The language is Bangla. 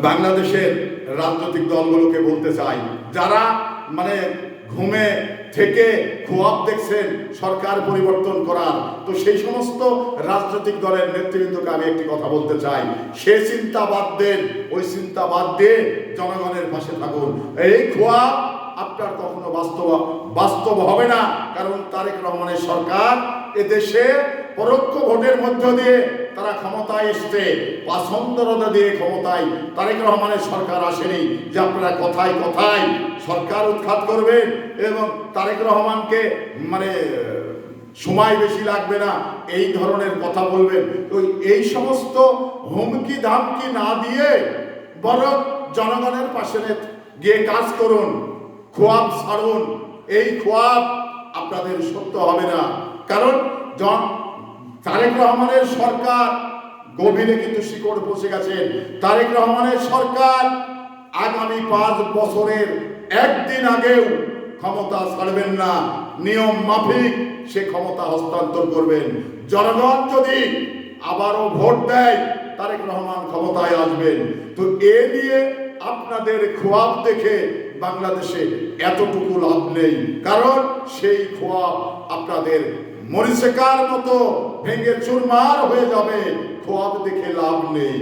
বাংলাদেশের রাজনৈতিক দলগুলোকে বলতে চাই, যারা মানে ঘুমে থেকে খোয়াব দেখছেন সরকার পরিবর্তন করার, তো সেই সমস্ত রাজনৈতিক দলের নেতৃবৃন্দকে আমি একটি কথা বলতে চাই, সে চিন্তা বাদ দেন, ওই চিন্তা বাদ দিয়ে জনগণের পাশে থাকুন। এই খোয়াব আপনার কখনো বাস্তব হবে না, কারণ তারেক রহমানের সরকার এদেশে পরোক্ষ ভোটের মধ্য দিয়ে তারা ক্ষমতায় এসছে, পছন্দরতা দিয়ে ক্ষমতায় তারেক রহমানের সরকার আসেনি যে আপনারা কথায় কথায় সরকার উৎখাত করবেন এবং তারেক রহমানকে মানে সময় বেশি লাগবে না এই ধরনের কথা বলবেন। তো এই সমস্ত হুমকি ধামকি না দিয়ে বরং জনগণের পাশে গিয়ে কাজ করুন, খোয়াব ছাড়ুন। এই খোয়াব আপনাদের সত্য হবে না, কারণ তারেক রহমানের সরকার গভীরে কিন্তু শিকড় বসে গেছেন। তারেক রহমানের সরকার আগামী 5 বছরের একদিন আগেও ক্ষমতা ছাড়বেন না, নিয়ম মাফিক সে ক্ষমতা হস্তান্তর করবেন। জনগণ যদি আবারও ভোট দেয় তারেক রহমান ক্ষমতায় আসবেন। তো এ নিয়ে আপনাদের খোয়াব দেখে বাংলাদেশে এতটুকু লাভ নেই, কারণ সেই খোয়াব আপনাদের মরিচেকার মতো ভেঙে চুরমার হয়ে যাবে। খোয়াব দেখে লাভ নেই।